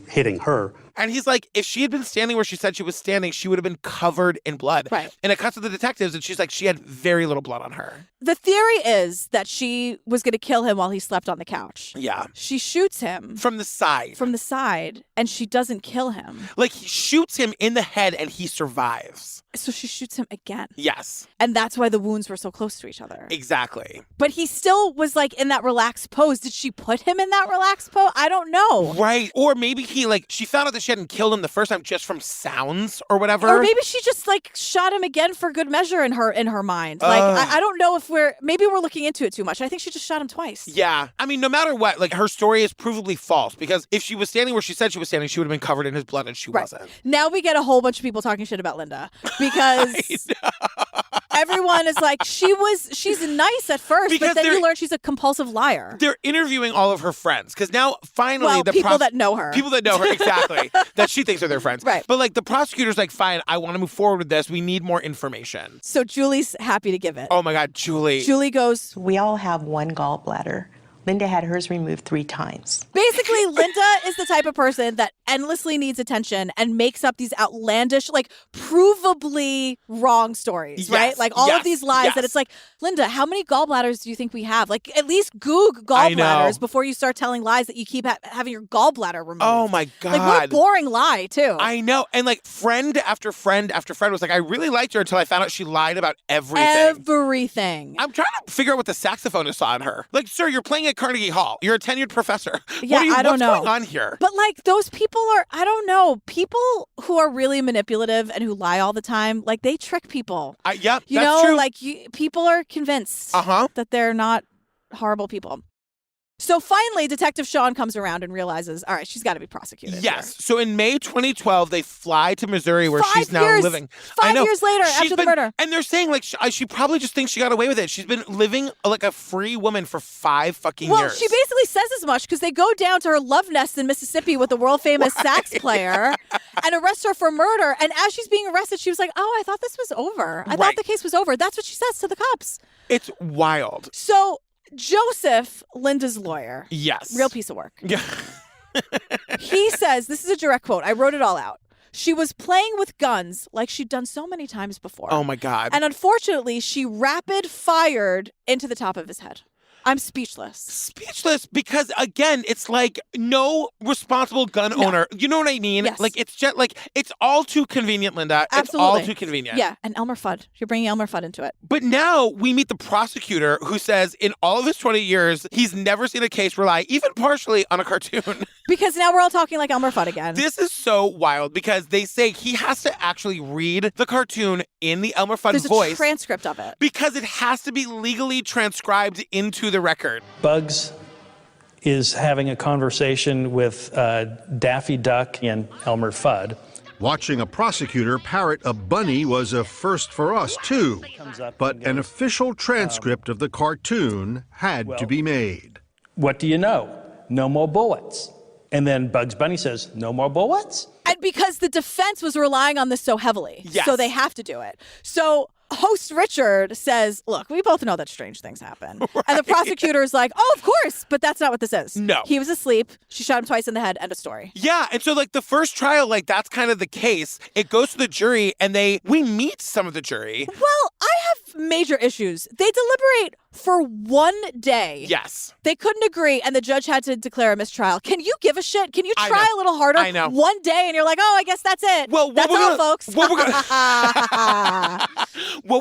hitting her. And he's like, if she had been standing where she said she was standing, she would have been covered in blood. Right. And it cuts to the detectives, and she's like, she had very little blood on her. The theory is that she was going to kill him while he slept on the couch. Yeah. She shoots him. From the side. From the side, and she doesn't kill him. Like, he shoots him in the head, and he survives. So she shoots him again. Yes. And that's why the wounds were so close to each other. Exactly. But he still was like in that relaxed pose. Did she put him in that relaxed pose? I don't know. Right. Or maybe she found out that she hadn't killed him the first time just from sounds or whatever. Or maybe she just shot him again for good measure in her mind. I don't know if we're looking into it too much. I think she just shot him twice. Yeah. I mean, no matter what, her story is provably false because if she was standing where she said she was standing, she would have been covered in his blood and she wasn't. Now we get a whole bunch of people talking shit about Linda because everyone is like, she's nice at first, because but then you learn she's a compulsive liar. They're interviewing all of her friends because now finally people that know her. People that know her, exactly, that she thinks are their friends. Right. But the prosecutor's like, fine, I want to move forward with this. We need more information. So Julie's happy to give it. Oh my God, Julie. Julie goes, we all have one gallbladder. Linda had hers removed 3 times. Basically, Linda is the type of person that endlessly needs attention and makes up these outlandish, provably wrong stories, right? All of these lies that it's like, Linda, how many gallbladders do you think we have? At least Goog gallbladders before you start telling lies that you keep having your gallbladder removed. Oh my God. What a boring lie, too. I know. And friend after friend after friend was like, I really liked her until I found out she lied about everything. Everything. I'm trying to figure out what the saxophonist saw in her. Sir, you're playing at Carnegie Hall. You're a tenured professor. Yeah, I don't know. What's going on here? But those people are, I don't know, people who are really manipulative and who lie all the time, they trick people. Yep, you that's know, true. People are convinced that they're not horrible people. So finally, Detective Sean comes around and realizes, all right, she's got to be prosecuted. Yes. So in May 2012, they fly to Missouri where she's now living. 5 years later after the murder. And they're saying she probably just thinks she got away with it. She's been living like a free woman for 5 fucking years. Well, she basically says as much because they go down to her love nest in Mississippi with the world famous sax player and arrest her for murder. And as she's being arrested, she was like, oh, I thought this was over. I thought the case was over. That's what she says to the cops. It's wild. So Joseph, Linda's lawyer. Yes. Real piece of work. Yeah. He says, this is a direct quote. I wrote it all out. She was playing with guns like she'd done so many times before. Oh, my God. And unfortunately, she rapid fired into the top of his head. I'm speechless. Speechless because, again, it's no responsible gun owner. You know what I mean? Yes. It's just it's all too convenient, Linda. Absolutely. It's all too convenient. Yeah. And Elmer Fudd. You're bringing Elmer Fudd into it. But now we meet the prosecutor who says in all of his 20 years, he's never seen a case rely even partially on a cartoon. Because now we're all talking like Elmer Fudd again. This is so wild because they say he has to actually read the cartoon in the Elmer Fudd voice. There's a transcript of it. Because it has to be legally transcribed into the record. Bugs is having a conversation with Daffy Duck and Elmer Fudd. Watching a prosecutor parrot a bunny was a first for us, too. But an official transcript of the cartoon had to be made. What do you know? No more bullets. And then Bugs Bunny says, no more bullets? And because the defense was relying on this so heavily. Yes. So they have to do it. So host Richard says, look, we both know that strange things happen. Right. And the prosecutor is like, oh, of course, but that's not what this is. No. He was asleep. She shot him twice in the head. End of story. Yeah. And so the first trial, that's kind of the case. It goes to the jury and we meet some of the jury. Well, I have major issues. They deliberate for 1 day. Yes. They couldn't agree, and the judge had to declare a mistrial. Can you give a shit? Can you try a little harder? I know. 1 day, and you're like, oh, I guess that's it. Well, that's all, folks. What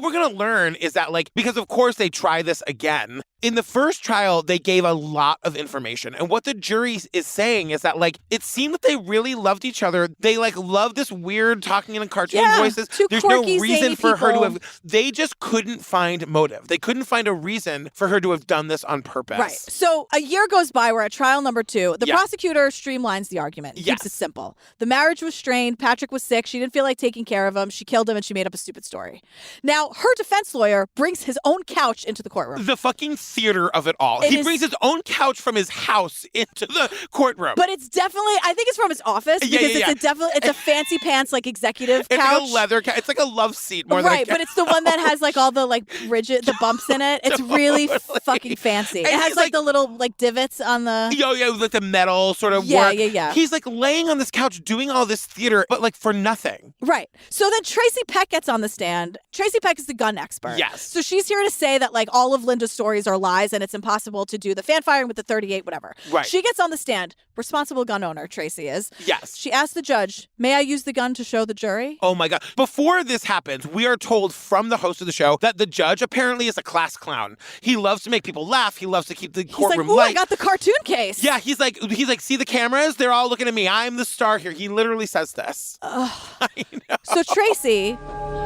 we're going to learn is that, because of course they try this again. In the first trial, they gave a lot of information. And what the jury is saying is that, it seemed that they really loved each other. They, loved this weird talking in cartoon voices. There's quirky, no reason for her to people. have... They just couldn't find motive. They couldn't find a reason for her to have done this on purpose. Right. So a year goes by. We're at trial number 2. The prosecutor streamlines the argument. He keeps it simple. The marriage was strained. Patrick was sick. She didn't feel like taking care of him. She killed him, and she made up a stupid story. Now, her defense lawyer brings his own couch into the courtroom. The fucking theater of it all. He brings his own couch from his house into the courtroom. But it's definitely, I think it's from his office because it's a fancy pants executive couch. It's like a leather couch. It's like a love seat more right, than but it's the one that has all the the bumps in it. It's really fucking fancy. And it has the little divots on the with the metal sort of yeah, work. Yeah. He's laying on this couch doing all this theater, but for nothing. Right. So then Tracy Peck gets on the stand. Tracy Peck is the gun expert. Yes. So she's here to say that all of Linda's stories are lies and it's impossible to do the fan firing with the 38, whatever. Right. She gets on the stand. responsible gun owner, Tracy is. Yes. She asked the judge, may I use the gun to show the jury? Oh my God. Before this happens, we are told from the host of the show that the judge apparently is a class clown. He loves to make people laugh. He loves to keep the courtroom He's like, ooh, light. I got the cartoon case. Yeah, he's like, see the cameras? They're all looking at me. I'm the star here. He literally says this. I know. So Tracy.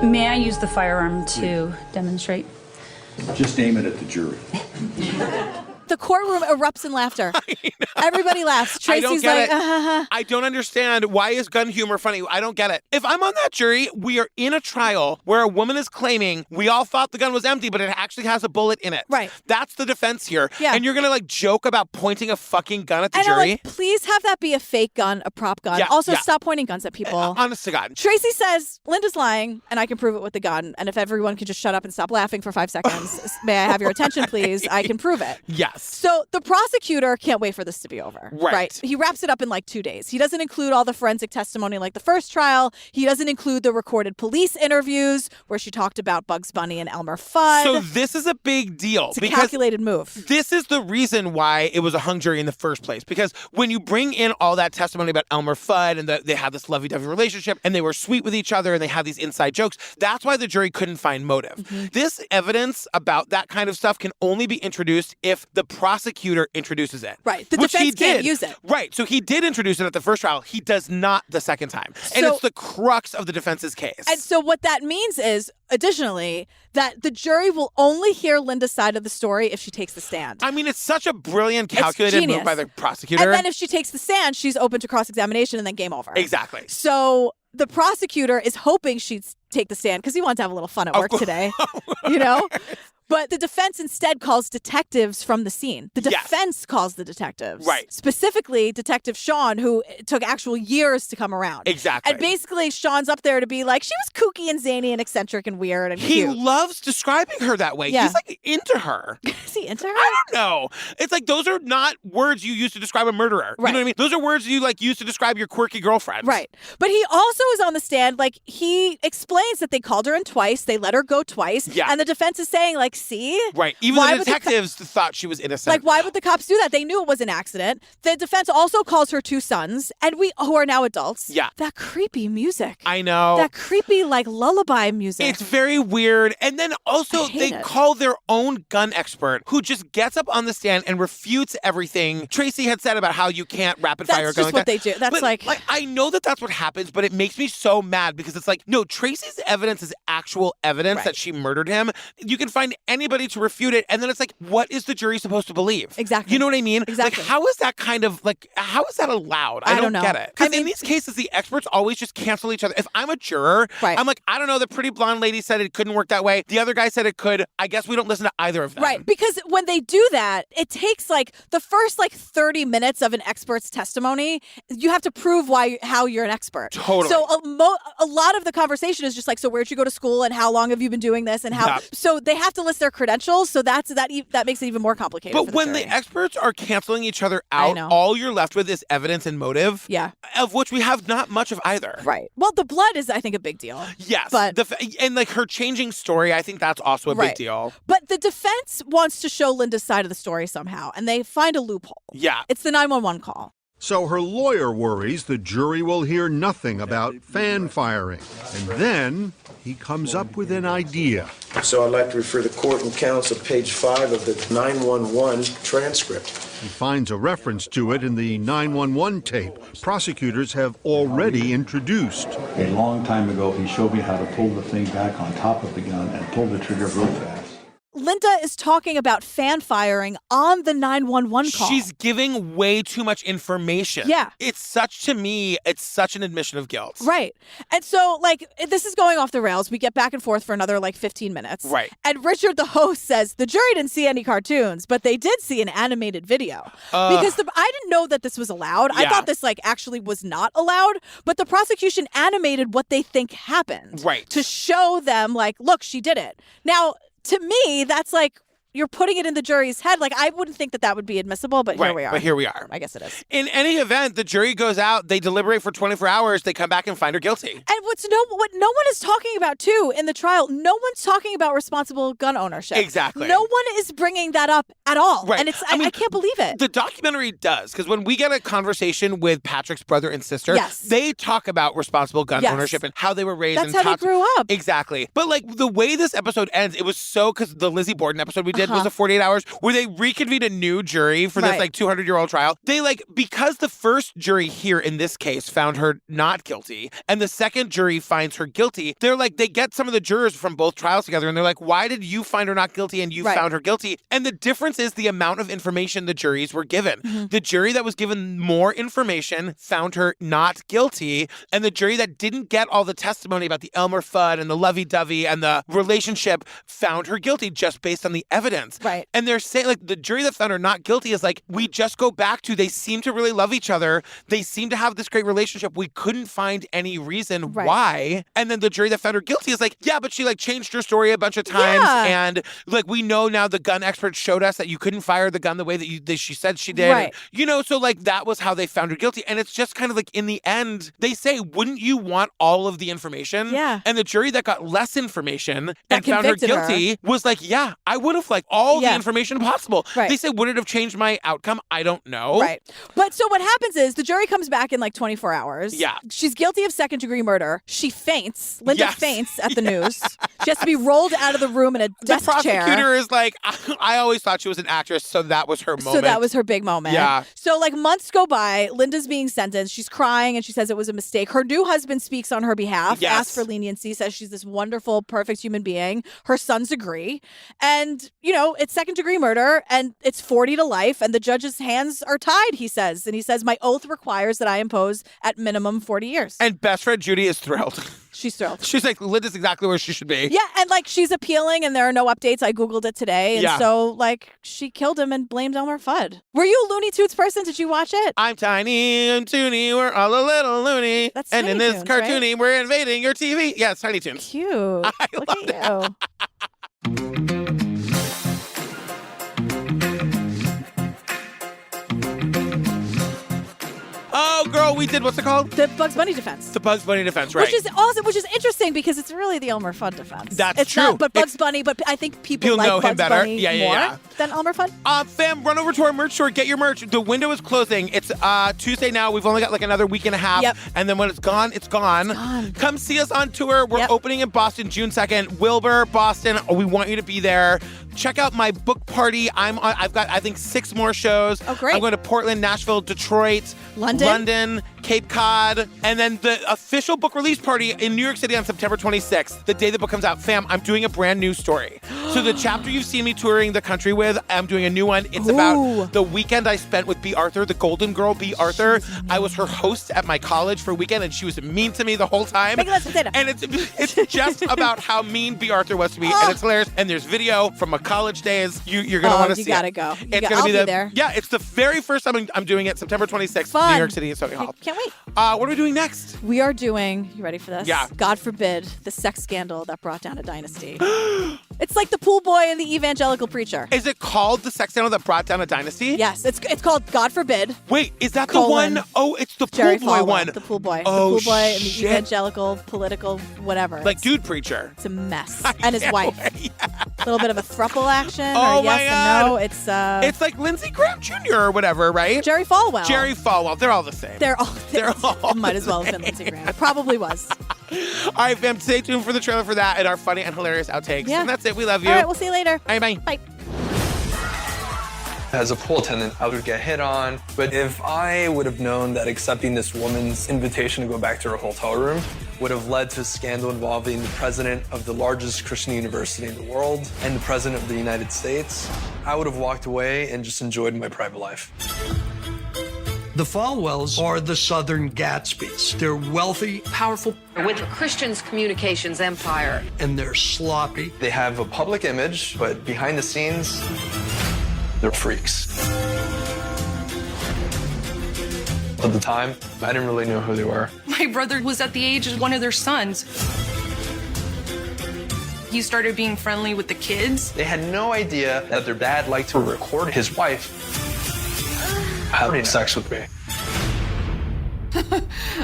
May I use the firearm to demonstrate? Just aim it at the jury. The courtroom erupts in laughter. Everybody laughs. Tracy's like, I don't understand. Why is gun humor funny? I don't get it. If I'm on that jury, we are in a trial where a woman is claiming we all thought the gun was empty, but it actually has a bullet in it. Right. That's the defense here. Yeah. And you're going to like joke about pointing a fucking gun at the and jury? I'm like, please have that be a fake gun, a prop gun. Yeah, Also, yeah. stop pointing guns at people. Honest to God. Tracy says, Linda's lying, and I can prove it with the gun. And if everyone could just shut up and stop laughing for 5 seconds, may I have your attention, please? I can prove it. Yes. So the prosecutor can't wait for this to be over. Right. He wraps it up in like 2 days. He doesn't include all the forensic testimony like the first trial. He doesn't include the recorded police interviews where she talked about Bugs Bunny and Elmer Fudd. So this is a big deal. It's a calculated move. This is the reason why it was a hung jury in the first place. Because when you bring in all that testimony about Elmer Fudd and they had this lovey-dovey relationship and they were sweet with each other and they had these inside jokes, that's why the jury couldn't find motive. Mm-hmm. This evidence about that kind of stuff can only be introduced if the prosecutor introduces it. Right. The which he defense can't did. use it. Right. So he did introduce it at the first trial. He does not the second time. And So- it's the crux of the defense's case. And so what that means is, additionally, that the jury will only hear Linda's side of the story if she takes the stand. I mean, it's such a brilliant, It's calculated move genius. by the prosecutor. And then if she takes the stand, she's open to cross-examination and then game over. Exactly. So the prosecutor is hoping she'd take the stand because he wants to have a little fun at work today, you know? But the defense instead calls detectives from the scene. The Yes. defense calls the detectives. Right. Specifically, Detective Sean, who it took actual years to come around. Exactly. And basically, Sean's up there to be like, she was kooky and zany and eccentric and weird and He cute. loves describing her that way. Yeah. He's like into her. Is he into her? I don't know. It's like those are not words you use to describe a murderer. You Right. know what I mean? Those are words you like use to describe your quirky girlfriend. Right. But he also is on the stand, like, he explains that they called her in twice, they let her go twice. Yeah. And the defense is saying, like, see? Right. Even Why the would the detectives thought she was innocent. Like, why would the cops do that? They knew it was an accident. The defense also calls her 2 sons, and who are now adults. Yeah. That creepy music. I know. That creepy, like, lullaby music. It's very weird. And then also hate they it. call their own gun expert who just gets up on the stand and refutes everything Tracy had said about how you can't rapid fire That's gun just like what that. they do. That's But, like I know that that's what happens, but it makes me so mad because it's like, no, Tracy's evidence is actual evidence Right. that she murdered him. You can find anybody to refute it. And then it's like, what is the jury supposed to believe? Exactly. You know what I mean? Exactly. Like, how is that kind of like, how is that allowed? I don't know. get it. Because I mean- in these cases, the experts always just cancel each other. If I'm a juror, Right. I'm like, I don't know, the pretty blonde lady said it couldn't work that way. The other guy said it could. I guess we don't listen to either of them. Right, because when they do that, it takes like the first like 30 minutes of an expert's testimony. You have to prove how you're an expert. Totally. So a lot of the conversation is just like, so where'd you go to school and how long have you been doing this and how? Yep. So they have to list their credentials. So that makes it even more complicated. But for when jury. the experts are canceling each other I out, know. all you're left with is evidence and motive. Yeah. Of which we have not much of either. Right. Well, the blood is, I think, a big deal. Yes. But and like her changing story, I think that's also a big Right. deal. But the defense wants to show Linda's side of the story somehow, and they find a loophole. Yeah. It's the 911 call. So her lawyer worries the jury will hear nothing about fan firing. And then he comes up with an idea. So I'd like to refer the court and counsel to page 5 of the 911 transcript. He finds a reference to it in the 911 tape prosecutors have already introduced. A long time ago, he showed me how to pull the thing back on top of the gun and pull the trigger real fast. Linda is talking about fan firing on the 911 call. She's giving way too much information. Yeah. It's such an admission of guilt. Right. And so, like, this is going off the rails. We get back and forth for another, 15 minutes. Right. And Richard, the host, says the jury didn't see any cartoons, but they did see an animated video. Because I didn't know that this was allowed. I Yeah. thought this, actually was not allowed. But the prosecution animated what they think happened. Right. To show them, look, she did it. Now, to me, that's you're putting it in the jury's head. Like, I wouldn't think that would be admissible, but here we are. But here we are. I guess it is. In any event, the jury goes out, they deliberate for 24 hours, they come back and find her guilty. And what no one is talking about, too, in the trial, no one's talking about responsible gun ownership. Exactly. No one is bringing that up at all. Right. And I can't believe it. The documentary does, because when we get a conversation with Patrick's brother and sister, they talk about responsible gun ownership and how they were raised. That's how they grew up. Exactly. But like the way this episode ends, it was so, because the Lizzie Borden episode we did was a 48 hours where they reconvened a new jury for this like 200-year-old trial. They because the first jury here in this case found her not guilty and the second jury finds her guilty, they're like, they get some of the jurors from both trials together and they're like, why did you find her not guilty and you found her guilty? And the difference is the amount of information the juries were given. The jury that was given more information found her not guilty, and the jury that didn't get all the testimony about the Elmer Fudd and the lovey-dovey and the relationship found her guilty just based on the evidence. Right. And they're saying, like, the jury that found her not guilty is like, we just go back to, they seem to really love each other. They seem to have this great relationship. We couldn't find any reason why. And then the jury that found her guilty is like, yeah, but she like changed her story a bunch of times. And like, we know now the gun experts showed us that you couldn't fire the gun the way that she said she did. Right. You know, so like that was how they found her guilty. And it's just kind of like, in the end, they say, wouldn't you want all of the information? Yeah. And the jury that got less information and found her convicted guilty was like, yeah, I would have like all the information possible. Right. They said, would it have changed my outcome? I don't know. Right. But so what happens is the jury comes back in like 24 hours. Yeah. She's guilty of second-degree murder. She faints. Linda faints at the news. She has to be rolled out of the room in a desk chair. The prosecutor is like, I always thought she was an actress, so that was her moment. So that was her big moment. Yeah. So like months go by. Linda's being sentenced. She's crying and she says it was a mistake. Her new husband speaks on her behalf, asks for leniency, says she's this wonderful, perfect human being. Her sons agree. And, you know, it's second-degree murder and it's 40 to life and the judge's hands are tied, he says. And he says, my oath requires that I impose at minimum 40 years. And best friend Judy is thrilled. She's thrilled. She's like, Linda's exactly where she should be. Yeah, and like she's appealing and there are no updates. I Googled it today. And so like she killed him and blamed Elmer Fudd. Were you a Looney Tunes person? Did you watch it? I'm tiny and toony. We're all a little loony. That's and Tiny in this Toons, cartoony, right? we're invading your TV. Yeah, it's Tiny Toons. Cute. Look at you. Oh, girl, we did, what's it called? The Bugs Bunny defense. The Bugs Bunny defense, right. Which is awesome, which is interesting because it's really the Elmer Fudd defense. That's it's true. Not, but Bugs Bunny, but I think people like know him Bugs better. Bunny Yeah, more than Elmer Fudd. Fam, run over to our merch store. Get your merch. The window is closing. It's Tuesday now. We've only got like another week and a half. Yep. And then when it's gone, it's gone. Come see us on tour. We're opening in Boston June 2nd. Wilbur, Boston. We want you to be there. Check out my book party. I've got, I think, 6 more shows. Oh, great. I'm going to Portland, Nashville, Detroit, London, Cape Cod, and then the official book release party in New York City on September 26th, the day the book comes out. Fam, I'm doing a brand new story. So the chapter you've seen me touring the country with, I'm doing a new one. It's about the weekend I spent with B. Arthur, the golden girl B. Arthur. I was her host at my college for a weekend, and she was mean to me the whole time. And it's just about how mean B. Arthur was to me, and it's hilarious. And there's video from my college days. You're going to want to see it. You got to go. It's going to be there. Yeah, it's the very first time I'm doing it, September 26th, Fun. New York City at Sony Hall. Can't wait. What are we doing next? We are doing, you ready for this? Yeah. God forbid, the sex scandal that brought down a dynasty. It's like the pool boy and the evangelical preacher. Is it called the sex scandal that brought down a dynasty? Yes, it's called God forbid. Wait, is that the one? Oh, it's the Jerry pool boy Falwell, one. The pool boy. Oh, the pool boy and the shit. evangelical, political, whatever. Like dude preacher. It's a mess. And his wife. A little bit of a thruple action. Oh or my yes God. and no. It's like Lindsey Graham Jr. or whatever, right? Jerry Falwell. Jerry Falwell. They're all the same. They're all. It might as well have been Lindsey Graham. It probably was. All right, fam. Stay tuned for the trailer for that and our funny and hilarious outtakes. Yeah. And that's it. We love you. All right, we'll see you later. Bye. Bye. As a pool attendant, I would get hit on, but if I would have known that accepting this woman's invitation to go back to her hotel room would have led to a scandal involving the president of the largest Christian university in the world and the president of the United States, I would have walked away and just enjoyed my private life. The Falwells are the Southern Gatsbys. They're wealthy, powerful, with a Christian's communications empire. And they're sloppy. They have a public image, but behind the scenes, they're freaks. At the time, I didn't really know who they were. My brother was at the age of one of their sons. He started being friendly with the kids. They had no idea that their dad liked to record his wife having sex with me.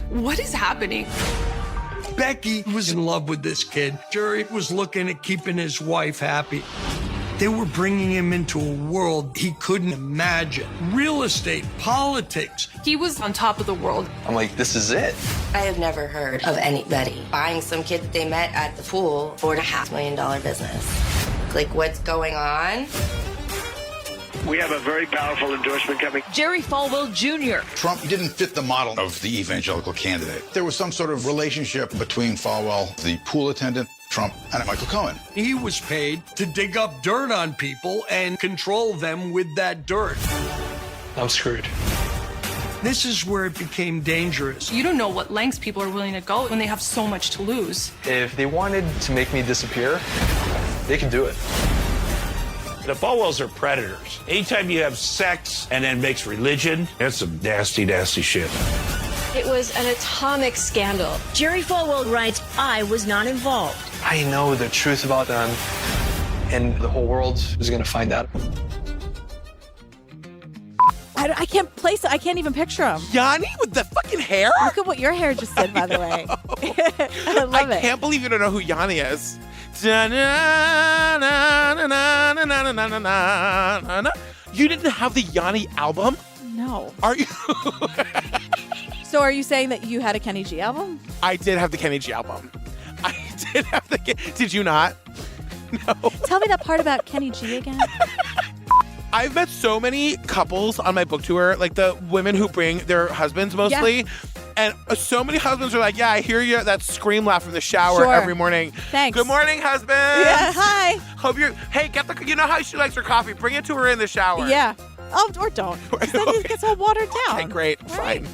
What is happening? Becky was in love with this kid. Jerry was looking at keeping his wife happy. They were bringing him into a world he couldn't imagine. Real estate, politics. He was on top of the world. I'm like, this is it. I have never heard of anybody buying some kid that they met at the pool for $4.5 million business. Like, what's going on? We have a very powerful endorsement coming. Jerry Falwell Jr. Trump didn't fit the model of the evangelical candidate. There was some sort of relationship between Falwell, the pool attendant, Trump, and Michael Cohen. He was paid to dig up dirt on people and control them with that dirt. I'm screwed. This is where it became dangerous. You don't know what lengths people are willing to go when they have so much to lose. If they wanted to make me disappear, they can do it. The Falwells are predators. Anytime you have sex and then mix religion, that's some nasty, nasty shit. It was an atomic scandal. Jerry Falwell writes, I was not involved. I know the truth about them, and the whole world is going to find out. I can't place it. I can't even picture him. Yanni with the fucking hair? Look at what your hair just did, by the way. I love it. I can't believe you don't know who Yanni is. You didn't have the Yanni album? No. Are you? So are you saying that you had a Kenny G album? I did have the Kenny G album. I did have the... Did you not? No. Tell me that part about Kenny G again. I've met so many couples on my book tour, like the women who bring their husbands mostly. Yeah. And so many husbands are like, yeah, I hear you that scream laugh from the shower every morning. Thanks. Good morning, husband. Yeah, hi. Hope you're, hey, you know how she likes her coffee. Bring it to her in the shower. Yeah. Oh, or don't. Then it gets all watered down. Okay, great. Fine.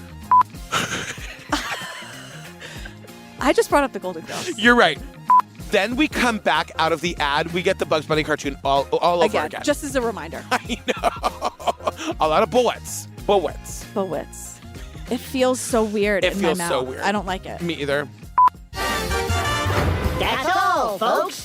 I just brought up the Golden Girls. You're right. Then we come back out of the ad. We get the Bugs Bunny cartoon all over again. Just as a reminder. I know. A lot of bullets. Bullets. It feels so weird in my mouth. It feels so weird. I don't like it. Me either. That's all, folks.